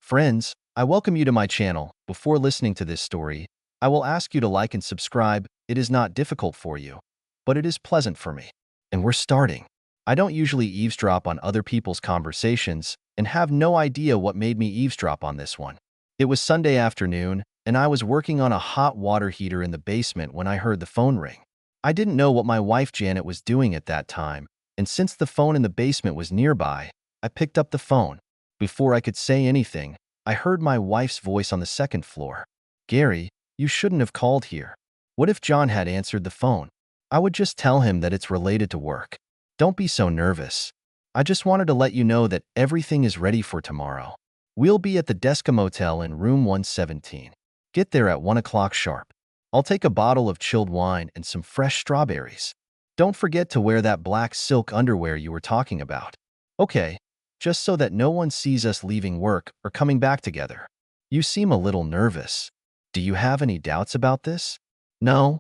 Friends, I welcome you to my channel. Before listening to this story, I will ask you to like and subscribe. It is not difficult for you, but it is pleasant for me. And we're starting. I don't usually eavesdrop on other people's conversations and have no idea what made me eavesdrop on this one. It was Sunday afternoon, and I was working on a hot water heater in the basement when I heard the phone ring. I didn't know what my wife Janet was doing at that time, and since the phone in the basement was nearby, I picked up the phone. Before I could say anything, I heard my wife's voice on the second floor. "Gary, you shouldn't have called here." What if John had answered the phone? I would just tell him that it's related to work. Don't be so nervous. I just wanted to let you know that everything is ready for tomorrow. We'll be at the Desca Motel in room 117. Get there at 1 o'clock sharp. I'll take a bottle of chilled wine and some fresh strawberries. Don't forget to wear that black silk underwear you were talking about. Okay, just so that no one sees us leaving work or coming back together. You seem a little nervous. Do you have any doubts about this? No.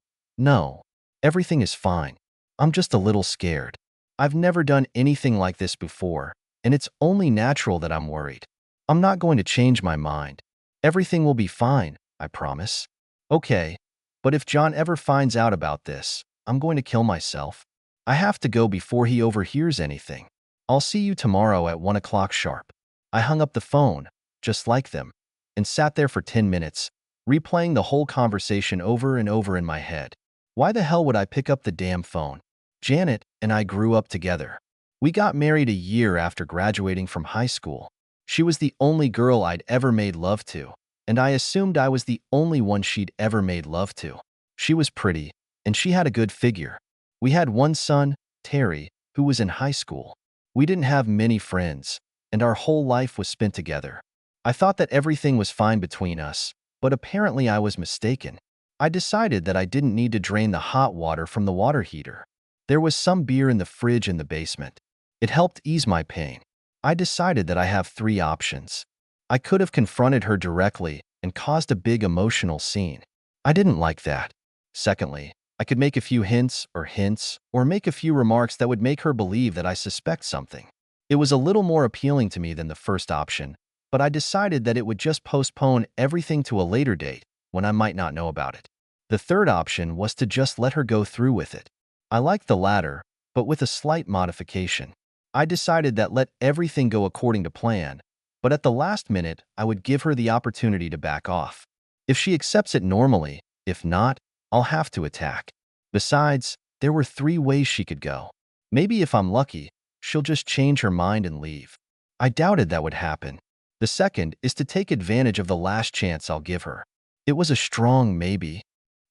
Everything is fine. I'm just a little scared. I've never done anything like this before, and it's only natural that I'm worried. I'm not going to change my mind. Everything will be fine, I promise. Okay, but if John ever finds out about this, I'm going to kill myself. I have to go before he overhears anything. I'll see you tomorrow at 1 o'clock sharp. I hung up the phone, just like them, and sat there for 10 minutes, replaying the whole conversation over and over in my head. Why the hell would I pick up the damn phone? Janet and I grew up together. We got married a year after graduating from high school. She was the only girl I'd ever made love to, and I assumed I was the only one she'd ever made love to. She was pretty, and she had a good figure. We had one son, Terry, who was in high school. We didn't have many friends, and our whole life was spent together. I thought that everything was fine between us, but apparently I was mistaken. I decided that I didn't need to drain the hot water from the water heater. There was some beer in the fridge in the basement. It helped ease my pain. I decided that I have 3 options. I could have confronted her directly and caused a big emotional scene. I didn't like that. Secondly, I could make a few hints or make a few remarks that would make her believe that I suspect something. It was a little more appealing to me than the first option, but I decided that it would just postpone everything to a later date when I might not know about it. The third option was to just let her go through with it. I liked the latter, but with a slight modification. I decided that let everything go according to plan, but at the last minute, I would give her the opportunity to back off. If she accepts it normally, if not, I'll have to attack. Besides, there were 3 ways she could go. Maybe if I'm lucky, she'll just change her mind and leave. I doubted that would happen. The second is to take advantage of the last chance I'll give her. It was a strong maybe.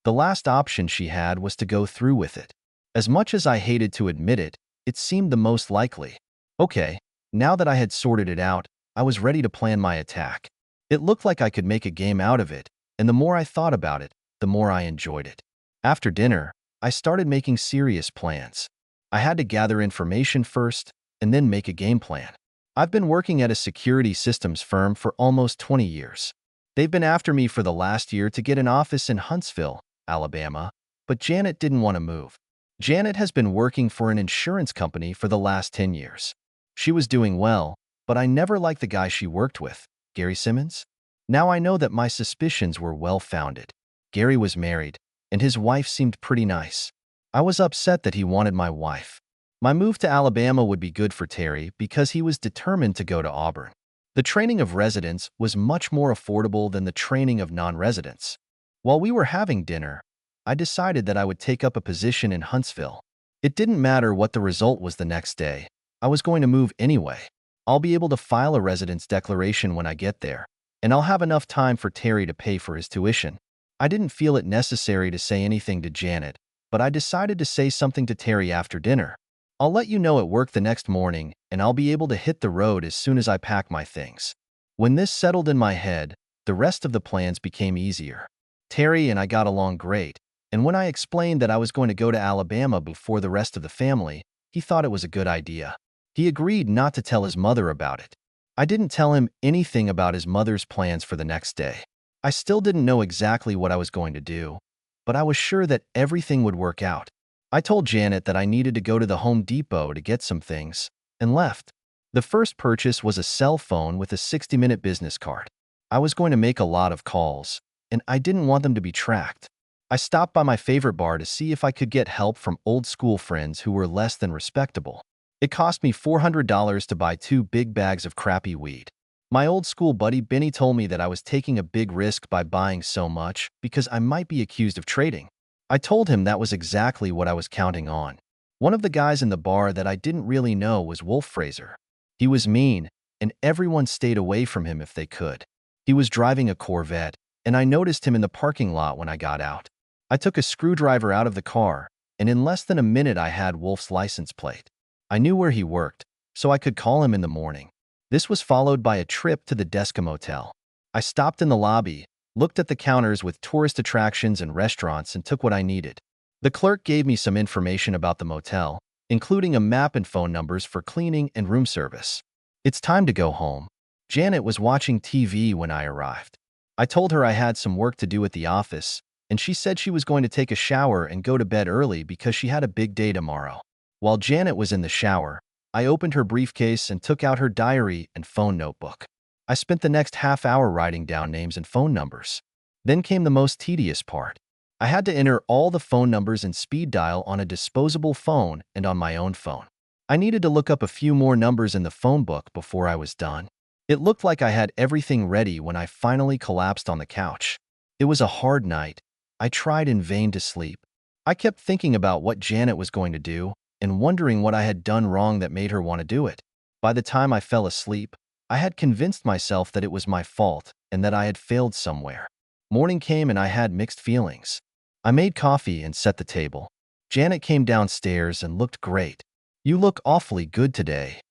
The last option she had was to go through with it. As much as I hated to admit it, it seemed the most likely. Okay, now that I had sorted it out, I was ready to plan my attack. It looked like I could make a game out of it, and the more I thought about it, the more I enjoyed it. After dinner, I started making serious plans. I had to gather information first, and then make a game plan. I've been working at a security systems firm for almost 20 years. They've been after me for the last year to get an office in Huntsville, Alabama, but Janet didn't want to move. Janet has been working for an insurance company for the last 10 years. She was doing well, but I never liked the guy she worked with, Gary Simmons. Now I know that my suspicions were well-founded. Gary was married, and his wife seemed pretty nice. I was upset that he wanted my wife. My move to Alabama would be good for Terry because he was determined to go to Auburn. The training of residents was much more affordable than the training of non-residents. While we were having dinner, I decided that I would take up a position in Huntsville. It didn't matter what the result was the next day. I was going to move anyway. I'll be able to file a residence declaration when I get there, and I'll have enough time for Terry to pay for his tuition. I didn't feel it necessary to say anything to Janet, but I decided to say something to Terry after dinner. I'll let you know at work the next morning, and I'll be able to hit the road as soon as I pack my things. When this settled in my head, the rest of the plans became easier. Terry and I got along great, and when I explained that I was going to go to Alabama before the rest of the family, he thought it was a good idea. He agreed not to tell his mother about it. I didn't tell him anything about his mother's plans for the next day. I still didn't know exactly what I was going to do, but I was sure that everything would work out. I told Janet that I needed to go to the Home Depot to get some things, and left. The first purchase was a cell phone with a 60-minute business card. I was going to make a lot of calls, and I didn't want them to be tracked. I stopped by my favorite bar to see if I could get help from old school friends who were less than respectable. It cost me $400 to buy 2 big bags of crappy weed. My old school buddy Benny told me that I was taking a big risk by buying so much because I might be accused of trading. I told him that was exactly what I was counting on. One of the guys in the bar that I didn't really know was Wolf Fraser. He was mean, and everyone stayed away from him if they could. He was driving a Corvette, and I noticed him in the parking lot when I got out. I took a screwdriver out of the car, and in less than a minute I had Wolf's license plate. I knew where he worked, so I could call him in the morning. This was followed by a trip to the Desca Motel. I stopped in the lobby, looked at the counters with tourist attractions and restaurants, and took what I needed. The clerk gave me some information about the motel, including a map and phone numbers for cleaning and room service. It's time to go home. Janet was watching TV when I arrived. I told her I had some work to do at the office, and she said she was going to take a shower and go to bed early because she had a big day tomorrow. While Janet was in the shower, I opened her briefcase and took out her diary and phone notebook. I spent the next half hour writing down names and phone numbers. Then came the most tedious part. I had to enter all the phone numbers in speed dial on a disposable phone and on my own phone. I needed to look up a few more numbers in the phone book before I was done. It looked like I had everything ready when I finally collapsed on the couch. It was a hard night. I tried in vain to sleep. I kept thinking about what Janet was going to do and wondering what I had done wrong that made her want to do it. By the time I fell asleep, I had convinced myself that it was my fault and that I had failed somewhere. Morning came and I had mixed feelings. I made coffee and set the table. Janet came downstairs and looked great. "You look awfully good today.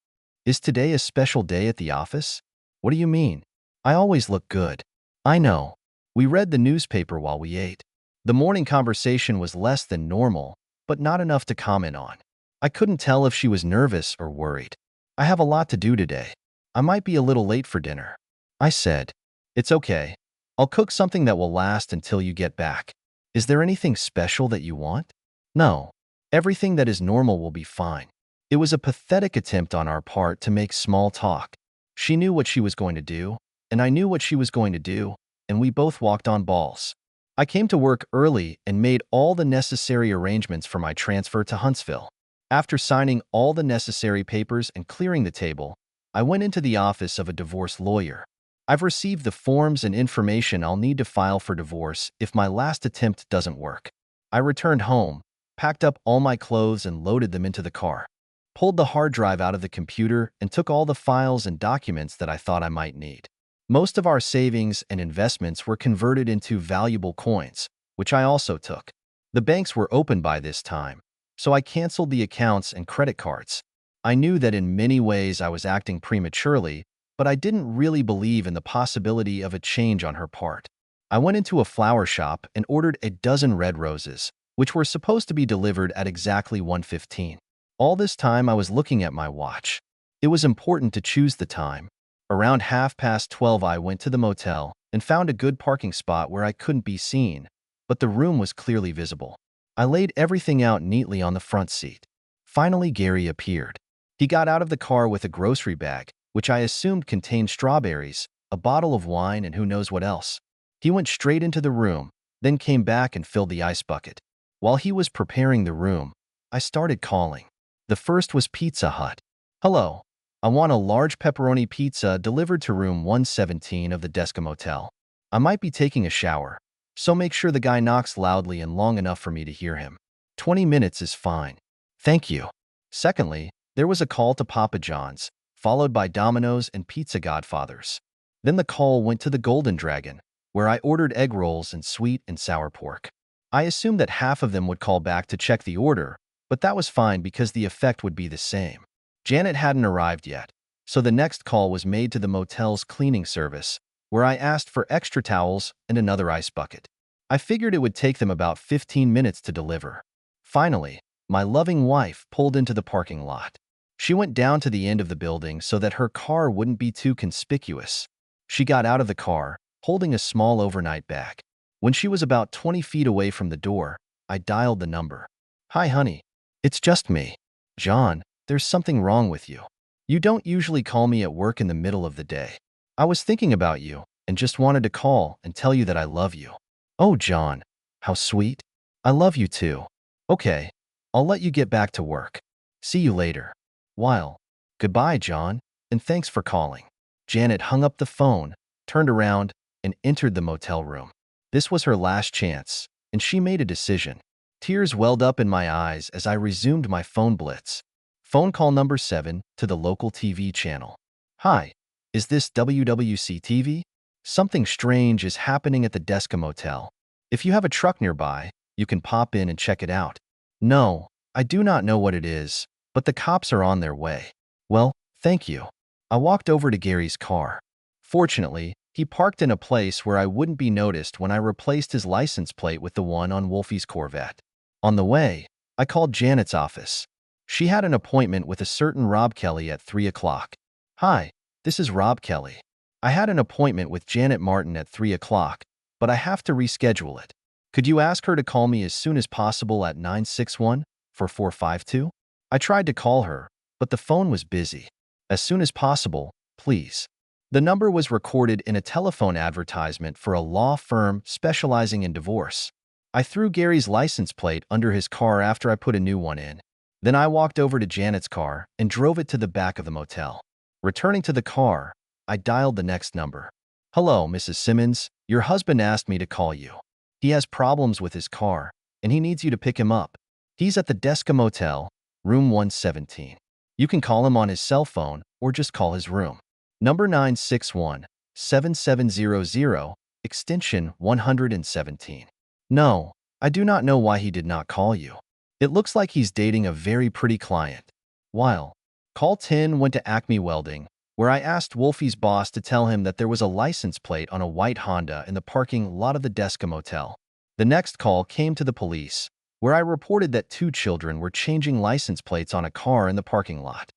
Is today a special day at the office?" "What do you mean? I always look good." "I know. We read the newspaper while we ate." The morning conversation was less than normal, but not enough to comment on. I couldn't tell if she was nervous or worried. "I have a lot to do today. I might be a little late for dinner." I said, "It's okay. I'll cook something that will last until you get back." "Is there anything special that you want?" "No. Everything that is normal will be fine." It was a pathetic attempt on our part to make small talk. She knew what she was going to do, and I knew what she was going to do, and we both walked on balls. I came to work early and made all the necessary arrangements for my transfer to Huntsville. After signing all the necessary papers and clearing the table, I went into the office of a divorce lawyer. I've received the forms and information I'll need to file for divorce if my last attempt doesn't work. I returned home, packed up all my clothes and loaded them into the car, pulled the hard drive out of the computer and took all the files and documents that I thought I might need. Most of our savings and investments were converted into valuable coins, which I also took. The banks were open by this time, so I canceled the accounts and credit cards. I knew that in many ways I was acting prematurely, but I didn't really believe in the possibility of a change on her part. I went into a flower shop and ordered a dozen red roses, which were supposed to be delivered at exactly 1:15. All this time I was looking at my watch. It was important to choose the time. Around 12:30 I went to the motel and found a good parking spot where I couldn't be seen, but the room was clearly visible. I laid everything out neatly on the front seat. Finally, Gary appeared. He got out of the car with a grocery bag, which I assumed contained strawberries, a bottle of wine, and who knows what else. He went straight into the room, then came back and filled the ice bucket. While he was preparing the room, I started calling. The first was Pizza Hut. "Hello. I want a large pepperoni pizza delivered to room 117 of the Desca Motel. I might be taking a shower, so make sure the guy knocks loudly and long enough for me to hear him. 20 minutes is fine. Thank you." Secondly, there was a call to Papa John's, followed by Domino's and Pizza Godfathers. Then the call went to the Golden Dragon, where I ordered egg rolls and sweet and sour pork. I assumed that half of them would call back to check the order, but that was fine because the effect would be the same. Janet hadn't arrived yet, so the next call was made to the motel's cleaning service, where I asked for extra towels and another ice bucket. I figured it would take them about 15 minutes to deliver. Finally, my loving wife pulled into the parking lot. She went down to the end of the building so that her car wouldn't be too conspicuous. She got out of the car, holding a small overnight bag. When she was about 20 feet away from the door, I dialed the number. "Hi, honey. It's just me. John, there's something wrong with you." You don't usually call me at work in the middle of the day. I was thinking about you and just wanted to call and tell you that I love you. Oh, John, how sweet. I love you too. Okay, I'll let you get back to work. See you later. While. Goodbye, John, and thanks for calling. Janet hung up the phone, turned around, and entered the motel room. This was her last chance, and she made a decision. Tears welled up in my eyes as I resumed my phone blitz. Phone call number 7 to the local TV channel. Hi, is this WWC TV? Something strange is happening at the Desca Motel. If you have a truck nearby, you can pop in and check it out. No, I do not know what it is, but the cops are on their way. Well, thank you. I walked over to Gary's car. Fortunately, he parked in a place where I wouldn't be noticed when I replaced his license plate with the one on Wolfie's Corvette. On the way, I called Janet's office. She had an appointment with a certain Rob Kelly at 3 o'clock. Hi, this is Rob Kelly. I had an appointment with Janet Martin at 3 o'clock, but I have to reschedule it. Could you ask her to call me as soon as possible at 961-4452? I tried to call her, but the phone was busy. As soon as possible, please. The number was recorded in a telephone advertisement for a law firm specializing in divorce. I threw Gary's license plate under his car after I put a new one in. Then I walked over to Janet's car and drove it to the back of the motel. Returning to the car, I dialed the next number. Hello, Mrs. Simmons. Your husband asked me to call you. He has problems with his car, and he needs you to pick him up. He's at the Desca Motel, room 117. You can call him on his cell phone or just call his room. Number 961-7700, extension 117. No, I do not know why he did not call you. It looks like he's dating a very pretty client. While. Call 10 went to Acme Welding, where I asked Wolfie's boss to tell him that there was a license plate on a white Honda in the parking lot of the Desca Motel. The next call came to the police, where I reported that 2 children were changing license plates on a car in the parking lot.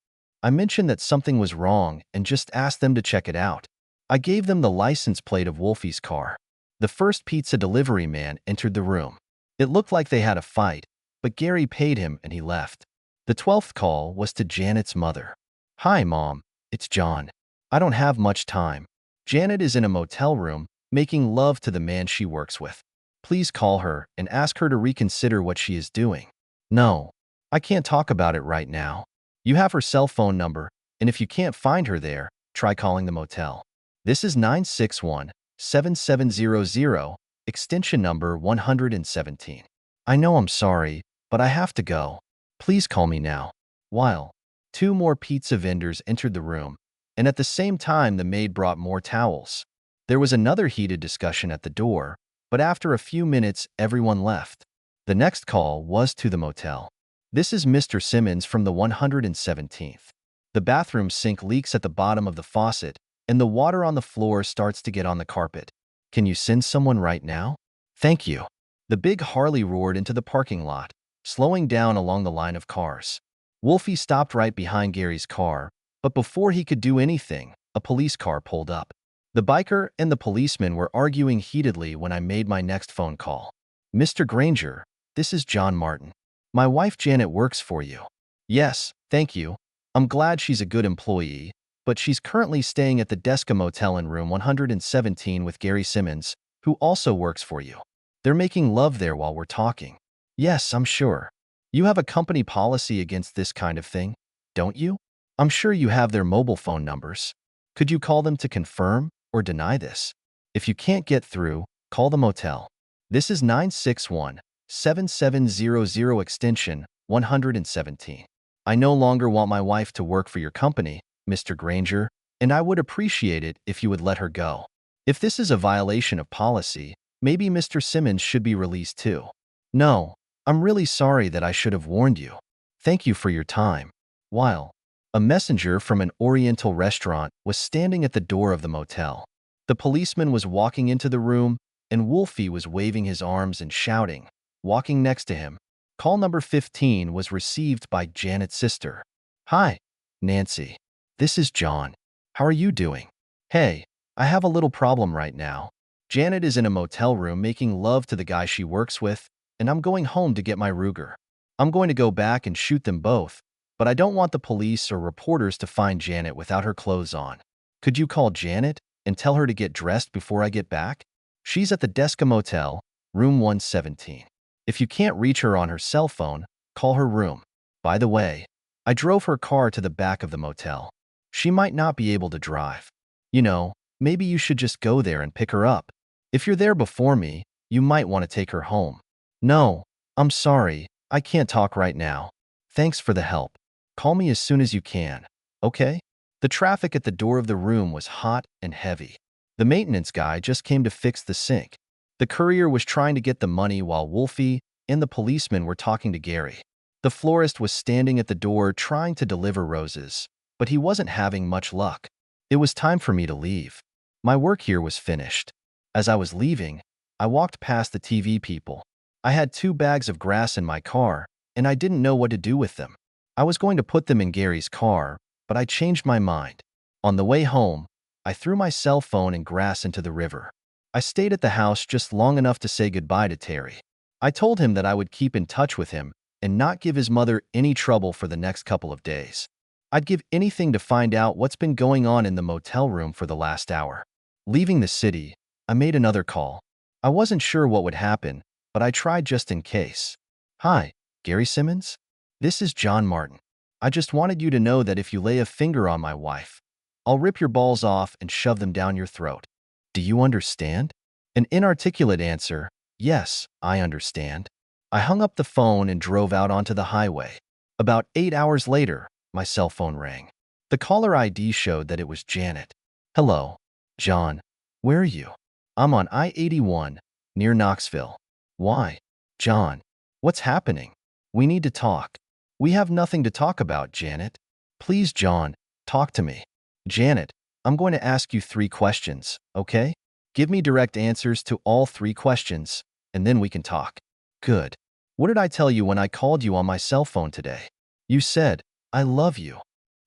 I mentioned that something was wrong and just asked them to check it out. I gave them the license plate of Wolfie's car. The first pizza delivery man entered the room. It looked like they had a fight, but Gary paid him and he left. The 12th call was to Janet's mother. Hi, Mom. It's John. I don't have much time. Janet is in a motel room, making love to the man she works with. Please call her and ask her to reconsider what she is doing. No, I can't talk about it right now. You have her cell phone number, and if you can't find her there, try calling the motel. This is 961-7700, extension number 117. I know I'm sorry, but I have to go. Please call me now. While. 2 more pizza vendors entered the room, and at the same time the maid brought more towels. There was another heated discussion at the door, but after a few minutes everyone left. The next call was to the motel. This is Mr. Simmons from the 117th. The bathroom sink leaks at the bottom of the faucet, and the water on the floor starts to get on the carpet. Can you send someone right now? Thank you. The big Harley roared into the parking lot, slowing down along the line of cars. Wolfie stopped right behind Gary's car, but before he could do anything, a police car pulled up. The biker and the policeman were arguing heatedly when I made my next phone call. Mr. Granger, this is John Martin. My wife Janet works for you. Yes, thank you. I'm glad she's a good employee, but she's currently staying at the Desca Motel in room 117 with Gary Simmons, who also works for you. They're making love there while we're talking. Yes, I'm sure. You have a company policy against this kind of thing, don't you? I'm sure you have their mobile phone numbers. Could you call them to confirm or deny this? If you can't get through, call the motel. This is 961-7700, extension 117. I no longer want my wife to work for your company, Mr. Granger, and I would appreciate it if you would let her go. If this is a violation of policy, maybe Mr. Simmons should be released too. No, I'm really sorry that I should have warned you. Thank you for your time. While. A messenger from an Oriental restaurant was standing at the door of the motel. The policeman was walking into the room, and Wolfie was waving his arms and shouting, walking next to him. Call number 15 was received by Janet's sister. Hi, Nancy. This is John. How are you doing? Hey, I have a little problem right now. Janet is in a motel room making love to the guy she works with, and I'm going home to get my Ruger. I'm going to go back and shoot them both, but I don't want the police or reporters to find Janet without her clothes on. Could you call Janet and tell her to get dressed before I get back? She's at the Desca Motel, room 117. If you can't reach her on her cell phone, call her room. By the way, I drove her car to the back of the motel. She might not be able to drive. You know, maybe you should just go there and pick her up. If you're there before me, you might want to take her home. No, I'm sorry, I can't talk right now. Thanks for the help. Call me as soon as you can, okay? The traffic at the door of the room was hot and heavy. The maintenance guy just came to fix the sink. The courier was trying to get the money while Wolfie and the policeman were talking to Gary. The florist was standing at the door trying to deliver roses, but he wasn't having much luck. It was time for me to leave. My work here was finished. As I was leaving, I walked past the TV people. I had 2 bags of grass in my car, and I didn't know what to do with them. I was going to put them in Gary's car, but I changed my mind. On the way home, I threw my cell phone and grass into the river. I stayed at the house just long enough to say goodbye to Terry. I told him that I would keep in touch with him and not give his mother any trouble for the next couple of days. I'd give anything to find out what's been going on in the motel room for the last hour. Leaving the city, I made another call. I wasn't sure what would happen, but I tried just in case. Hi, Gary Simmons? This is John Martin. I just wanted you to know that if you lay a finger on my wife, I'll rip your balls off and shove them down your throat. Do you understand? An inarticulate answer, yes, I understand. I hung up the phone and drove out onto the highway. About 8 hours later, my cell phone rang. The caller ID showed that it was Janet. Hello, John. Where are you? I'm on I-81, near Knoxville. Why? John. What's happening? We need to talk. We have nothing to talk about, Janet. Please, John, talk to me. Janet, I'm going to ask you 3 questions, okay? Give me direct answers to all 3 questions, and then we can talk. Good. What did I tell you when I called you on my cell phone today? You said, I love you.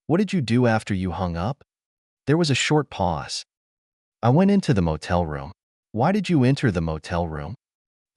What did you do after you hung up? There was a short pause. I went into the motel room. Why did you enter the motel room?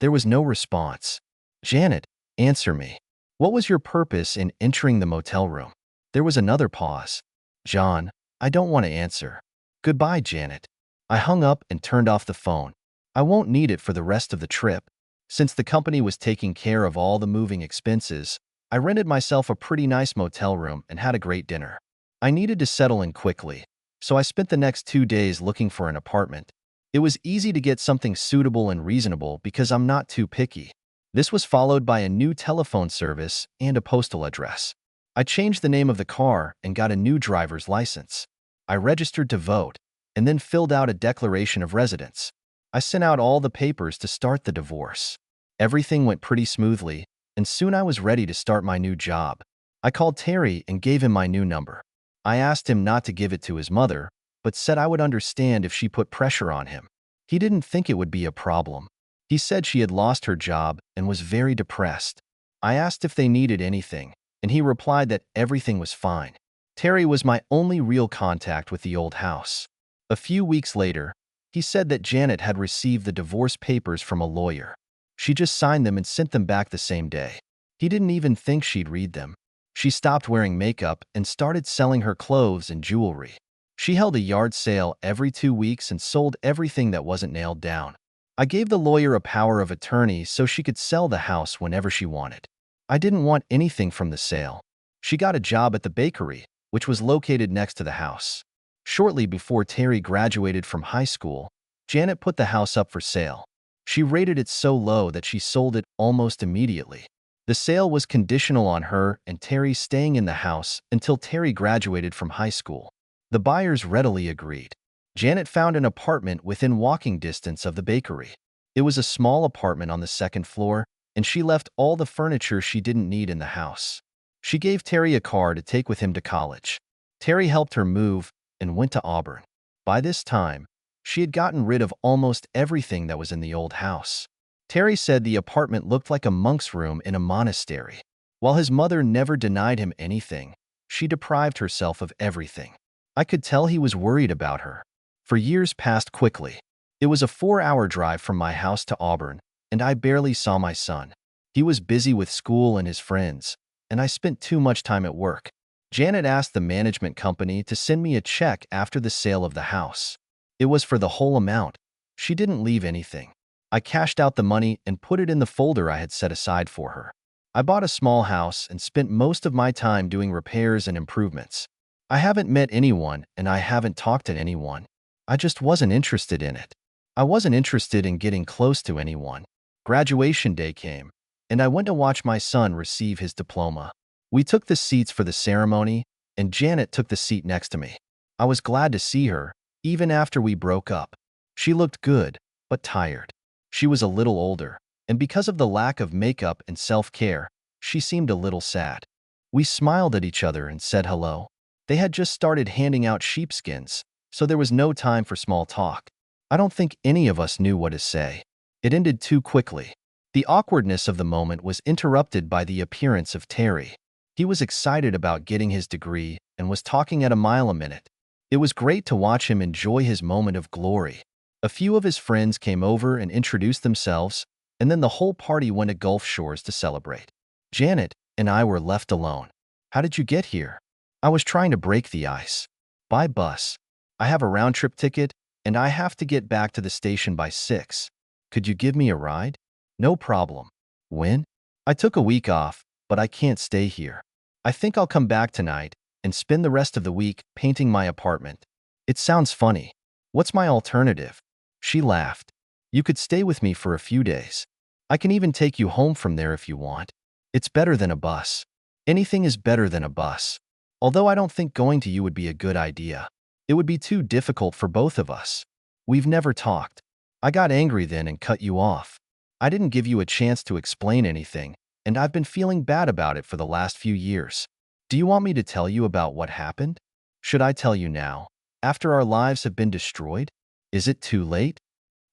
There was no response. Janet, answer me. What was your purpose in entering the motel room? There was another pause. John, I don't want to answer. Goodbye, Janet. I hung up and turned off the phone. I won't need it for the rest of the trip. Since the company was taking care of all the moving expenses, I rented myself a pretty nice motel room and had a great dinner. I needed to settle in quickly, so I spent the next 2 days looking for an apartment. It was easy to get something suitable and reasonable because I'm not too picky. This was followed by a new telephone service and a postal address. I changed the name of the car and got a new driver's license. I registered to vote and then filled out a declaration of residence. I sent out all the papers to start the divorce. Everything went pretty smoothly, and soon I was ready to start my new job. I called Terry and gave him my new number. I asked him not to give it to his mother, but said I would understand if she put pressure on him. He didn't think it would be a problem. He said she had lost her job and was very depressed. I asked if they needed anything, and he replied that everything was fine. Terry was my only real contact with the old house. A few weeks later, he said that Janet had received the divorce papers from a lawyer. She just signed them and sent them back the same day. He didn't even think she'd read them. She stopped wearing makeup and started selling her clothes and jewelry. She held a yard sale every 2 weeks and sold everything that wasn't nailed down. I gave the lawyer a power of attorney so she could sell the house whenever she wanted. I didn't want anything from the sale. She got a job at the bakery, which was located next to the house. Shortly before Terry graduated from high school, Janet put the house up for sale. She rated it so low that she sold it almost immediately. The sale was conditional on her and Terry staying in the house until Terry graduated from high school. The buyers readily agreed. Janet found an apartment within walking distance of the bakery. It was a small apartment on the 2nd floor, and she left all the furniture she didn't need in the house. She gave Terry a car to take with him to college. Terry helped her move and went to Auburn. By this time, she had gotten rid of almost everything that was in the old house. Terry said the apartment looked like a monk's room in a monastery. While his mother never denied him anything, she deprived herself of everything. I could tell he was worried about her. For years passed quickly. It was a 4-hour drive from my house to Auburn, and I barely saw my son. He was busy with school and his friends, and I spent too much time at work. Janet asked the management company to send me a check after the sale of the house. It was for the whole amount. She didn't leave anything. I cashed out the money and put it in the folder I had set aside for her. I bought a small house and spent most of my time doing repairs and improvements. I haven't met anyone and I haven't talked to anyone. I just wasn't interested in it. I wasn't interested in getting close to anyone. Graduation day came, and I went to watch my son receive his diploma. We took the seats for the ceremony, and Janet took the seat next to me. I was glad to see her, even after we broke up. She looked good, but tired. She was a little older, and because of the lack of makeup and self-care, she seemed a little sad. We smiled at each other and said hello. They had just started handing out sheepskins, so there was no time for small talk. I don't think any of us knew what to say. It ended too quickly. The awkwardness of the moment was interrupted by the appearance of Terry. He was excited about getting his degree and was talking at a mile a minute. It was great to watch him enjoy his moment of glory. A few of his friends came over and introduced themselves, and then the whole party went to Gulf Shores to celebrate. Janet and I were left alone. How did you get here? I was trying to break the ice. By bus. I have a round-trip ticket, and I have to get back to the station by 6. Could you give me a ride? No problem. When? I took a week off, but I can't stay here. I think I'll come back tonight and spend the rest of the week painting my apartment. It sounds funny. What's my alternative? She laughed. You could stay with me for a few days. I can even take you home from there if you want. It's better than a bus. Anything is better than a bus. Although I don't think going to you would be a good idea. It would be too difficult for both of us. We've never talked. I got angry then and cut you off. I didn't give you a chance to explain anything, and I've been feeling bad about it for the last few years. Do you want me to tell you about what happened? Should I tell you now, after our lives have been destroyed? Is it too late?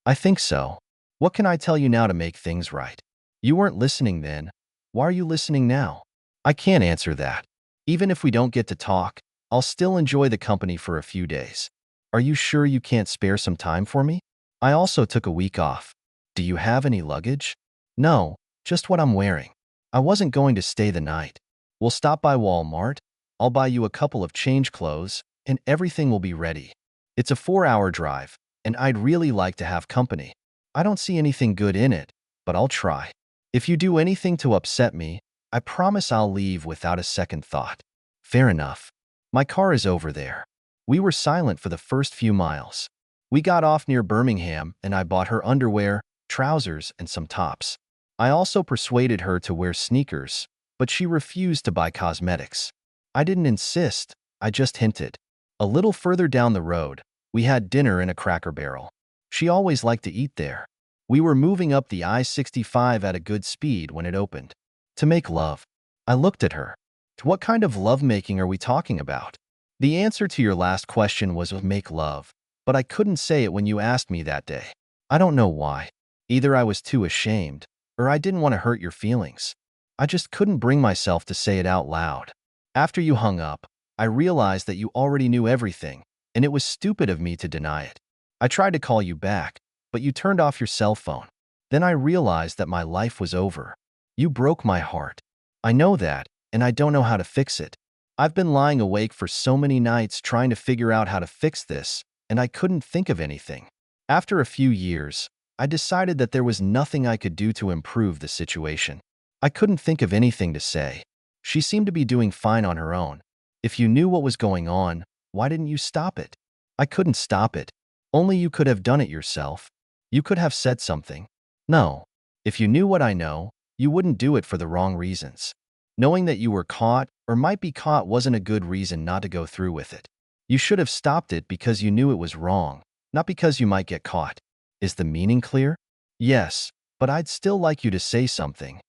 I think so. What can I tell you now to make things right? You weren't listening then. Why are you listening now? I can't answer that. Even if we don't get to talk, I'll still enjoy the company for a few days. Are you sure you can't spare some time for me? I also took a week off. Do you have any luggage? No, just what I'm wearing. I wasn't going to stay the night. We'll stop by Walmart. I'll buy you a couple of change clothes, and everything will be ready. It's a 4-hour drive, and I'd really like to have company. I don't see anything good in it, but I'll try. If you do anything to upset me, I promise I'll leave without a second thought. Fair enough. My car is over there. We were silent for the first few miles. We got off near Birmingham, and I bought her underwear, trousers, and some tops. I also persuaded her to wear sneakers, but she refused to buy cosmetics. I didn't insist, I just hinted. A little further down the road, we had dinner in a Cracker Barrel. She always liked to eat there. We were moving up the I-65 at a good speed when it opened. To make love. I looked at her. What kind of lovemaking are we talking about? The answer to your last question was make love, but I couldn't say it when you asked me that day. I don't know why. Either I was too ashamed, or I didn't want to hurt your feelings. I just couldn't bring myself to say it out loud. After you hung up, I realized that you already knew everything, and it was stupid of me to deny it. I tried to call you back, but you turned off your cell phone. Then I realized that my life was over. You broke my heart. I know that, and I don't know how to fix it. I've been lying awake for so many nights trying to figure out how to fix this, and I couldn't think of anything. After a few years, I decided that there was nothing I could do to improve the situation. I couldn't think of anything to say. She seemed to be doing fine on her own. If you knew what was going on, why didn't you stop it? I couldn't stop it. Only you could have done it yourself. You could have said something. No. If you knew what I know, you wouldn't do it for the wrong reasons. Knowing that you were caught or might be caught wasn't a good reason not to go through with it. You should have stopped it because you knew it was wrong, not because you might get caught. Is the meaning clear? Yes, but I'd still like you to say something.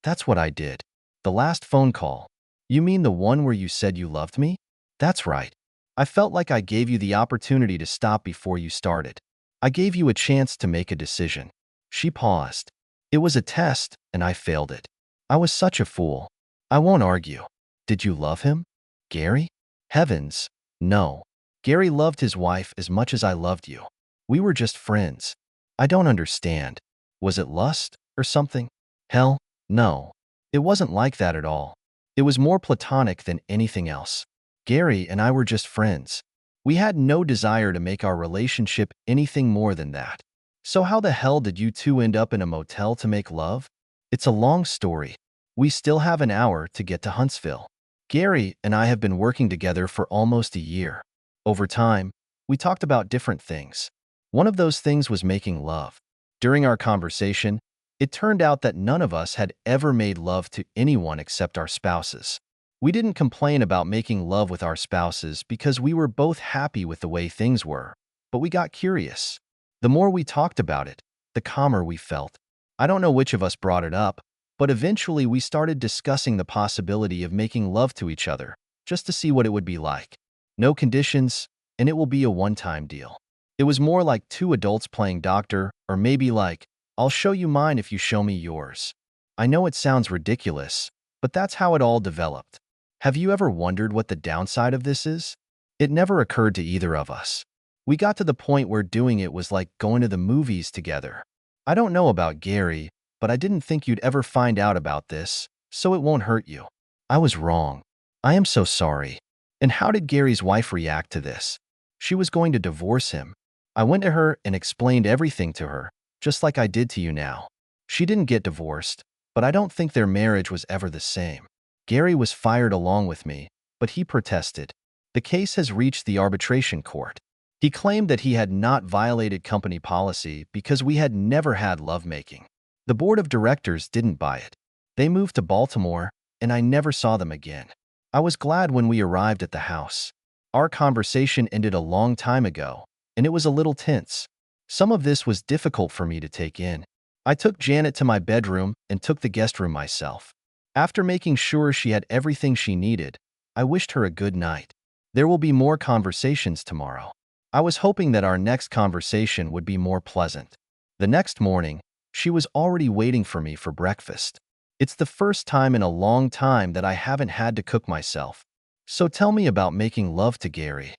That's what I did. The last phone call. You mean the one where you said you loved me? That's right. I felt like I gave you the opportunity to stop before you started. I gave you a chance to make a decision. She paused. It was a test, and I failed it. I was such a fool. I won't argue. Did you love him? Gary? Heavens, no. Gary loved his wife as much as I loved you. We were just friends. I don't understand. Was it lust or something? Hell, no. It wasn't like that at all. It was more platonic than anything else. Gary and I were just friends. We had no desire to make our relationship anything more than that. So how the hell did you two end up in a motel to make love? It's a long story. We still have an hour to get to Huntsville. Gary and I have been working together for almost a year. Over time, we talked about different things. One of those things was making love. During our conversation, it turned out that none of us had ever made love to anyone except our spouses. We didn't complain about making love with our spouses because we were both happy with the way things were, but we got curious. The more we talked about it, the calmer we felt. I don't know which of us brought it up, but eventually we started discussing the possibility of making love to each other, just to see what it would be like. No conditions, and it will be a one-time deal. It was more like two adults playing doctor, or maybe like, I'll show you mine if you show me yours. I know it sounds ridiculous, but that's how it all developed. Have you ever wondered what the downside of this is? It never occurred to either of us. We got to the point where doing it was like going to the movies together. I don't know about Gary, but I didn't think you'd ever find out about this, so it won't hurt you. I was wrong. I am so sorry. And how did Gary's wife react to this? She was going to divorce him. I went to her and explained everything to her, just like I did to you now. She didn't get divorced, but I don't think their marriage was ever the same. Gary was fired along with me, but he protested. The case has reached the arbitration court. He claimed that he had not violated company policy because we had never had lovemaking. The board of directors didn't buy it. They moved to Baltimore, and I never saw them again. I was glad when we arrived at the house. Our conversation ended a long time ago, and it was a little tense. Some of this was difficult for me to take in. I took Janet to my bedroom and took the guest room myself. After making sure she had everything she needed, I wished her a good night. There will be more conversations tomorrow. I was hoping that our next conversation would be more pleasant. The next morning, she was already waiting for me for breakfast. It's the first time in a long time that I haven't had to cook myself. So tell me about making love to Gary.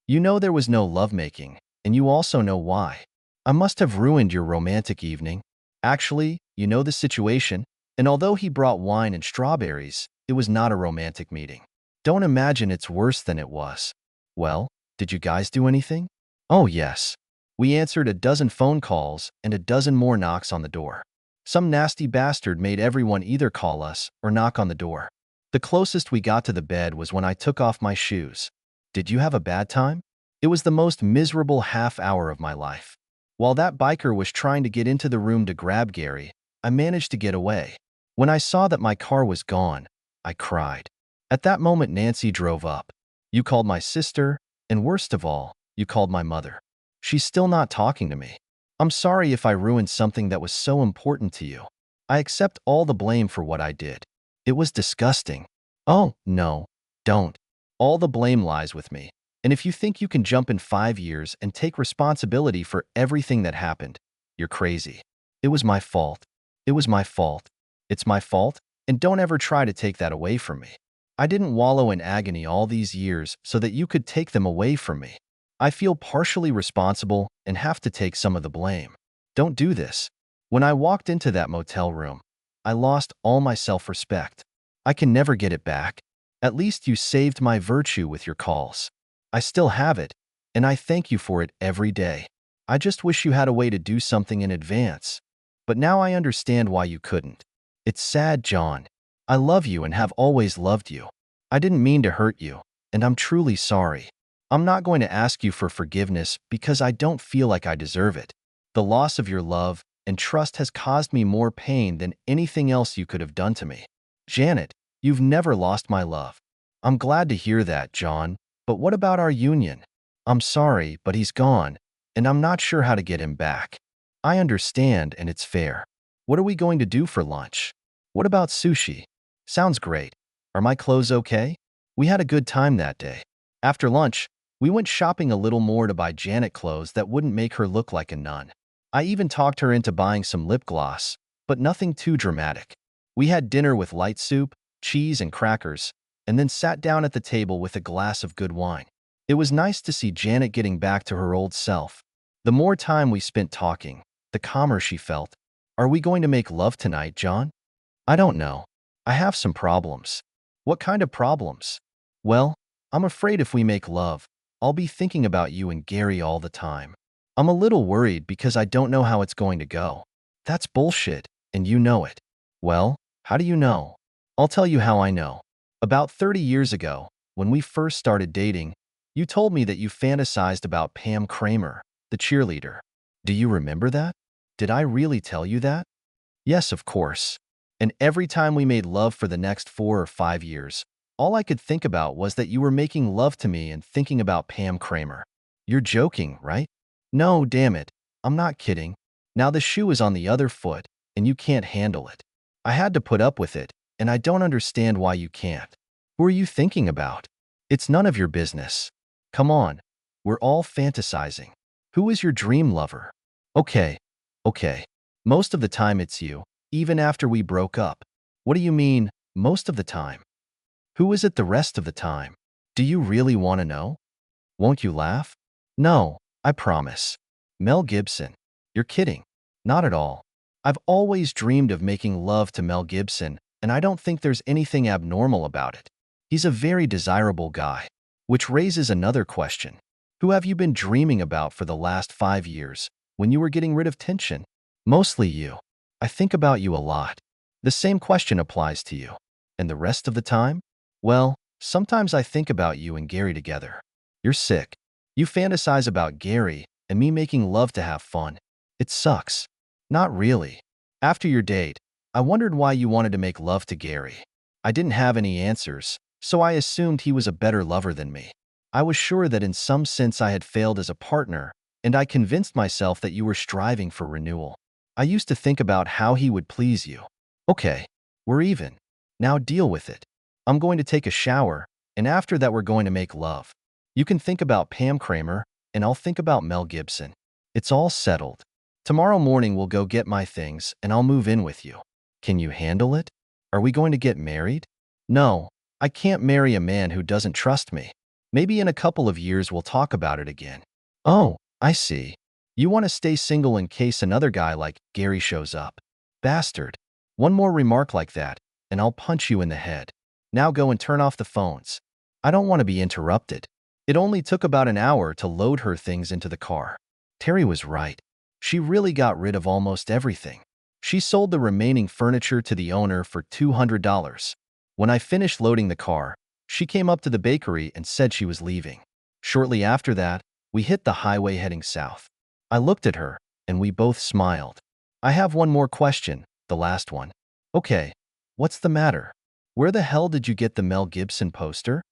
You know there was no lovemaking, and you also know why. I must have ruined your romantic evening. Actually, you know the situation, and although he brought wine and strawberries, it was not a romantic meeting. Don't imagine it's worse than it was. Well, did you guys do anything? Oh yes. We answered a dozen phone calls and a dozen more knocks on the door. Some nasty bastard made everyone either call us or knock on the door. The closest we got to the bed was when I took off my shoes. Did you have a bad time? It was the most miserable half hour of my life. While that biker was trying to get into the room to grab Gary, I managed to get away. When I saw that my car was gone, I cried. At that moment, Nancy drove up. You called my sister, and worst of all, you called my mother. She's still not talking to me. I'm sorry if I ruined something that was so important to you. I accept all the blame for what I did. It was disgusting. Oh, no, don't. All the blame lies with me. And if you think you can jump in 5 years and take responsibility for everything that happened, you're crazy. It was my fault. It was my fault. It's my fault, and don't ever try to take that away from me. I didn't wallow in agony all these years so that you could take them away from me. I feel partially responsible and have to take some of the blame. Don't do this. When I walked into that motel room, I lost all my self-respect. I can never get it back. At least you saved my virtue with your calls. I still have it, and I thank you for it every day. I just wish you had a way to do something in advance. But now I understand why you couldn't. It's sad, John. I love you and have always loved you. I didn't mean to hurt you, and I'm truly sorry. I'm not going to ask you for forgiveness because I don't feel like I deserve it. The loss of your love and trust has caused me more pain than anything else you could have done to me. Janet, you've never lost my love. I'm glad to hear that, John, but what about our union? I'm sorry, but he's gone, and I'm not sure how to get him back. I understand, and it's fair. What are we going to do for lunch? What about sushi? Sounds great. Are my clothes okay? We had a good time that day. After lunch, we went shopping a little more to buy Janet clothes that wouldn't make her look like a nun. I even talked her into buying some lip gloss, but nothing too dramatic. We had dinner with light soup, cheese, and crackers, and then sat down at the table with a glass of good wine. It was nice to see Janet getting back to her old self. The more time we spent talking, the calmer she felt. Are we going to make love tonight, John? I don't know. I have some problems. What kind of problems? Well, I'm afraid if we make love, I'll be thinking about you and Gary all the time. I'm a little worried because I don't know how it's going to go. That's bullshit, and you know it. Well, how do you know? I'll tell you how I know. About 30 years ago, when we first started dating, you told me that you fantasized about Pam Kramer, the cheerleader. Do you remember that? Did I really tell you that? Yes, of course. And every time we made love for the next 4 or 5 years, all I could think about was that you were making love to me and thinking about Pam Kramer. You're joking, right? No, damn it. I'm not kidding. Now the shoe is on the other foot, and you can't handle it. I had to put up with it, and I don't understand why you can't. Who are you thinking about? It's none of your business. Come on. We're all fantasizing. Who is your dream lover? Okay, okay. Most of the time it's you, even after we broke up. What do you mean, most of the time? Who is it the rest of the time? Do you really want to know? Won't you laugh? No, I promise. Mel Gibson. You're kidding. Not at all. I've always dreamed of making love to Mel Gibson, and I don't think there's anything abnormal about it. He's a very desirable guy. Which raises another question. Who have you been dreaming about for the last 5 years, when you were getting rid of tension? Mostly you. I think about you a lot. The same question applies to you. And the rest of the time? Well, sometimes I think about you and Gary together. You're sick. You fantasize about Gary and me making love to have fun. It sucks. Not really. After your date, I wondered why you wanted to make love to Gary. I didn't have any answers, so I assumed he was a better lover than me. I was sure that in some sense I had failed as a partner, and I convinced myself that you were striving for renewal. I used to think about how he would please you. Okay, we're even. Now deal with it. I'm going to take a shower, and after that we're going to make love. You can think about Pam Kramer, and I'll think about Mel Gibson. It's all settled. Tomorrow morning we'll go get my things, and I'll move in with you. Can you handle it? Are we going to get married? No, I can't marry a man who doesn't trust me. Maybe in a couple of years we'll talk about it again. Oh, I see. You want to stay single in case another guy like Gary shows up. Bastard. One more remark like that, and I'll punch you in the head. Now go and turn off the phones. I don't want to be interrupted. It only took about an hour to load her things into the car. Terry was right. She really got rid of almost everything. She sold the remaining furniture to the owner for $200. When I finished loading the car, she came up to the bakery and said she was leaving. Shortly after that, we hit the highway heading south. I looked at her, and we both smiled. I have one more question, the last one. Okay, what's the matter? Where the hell did you get the Mel Gibson poster?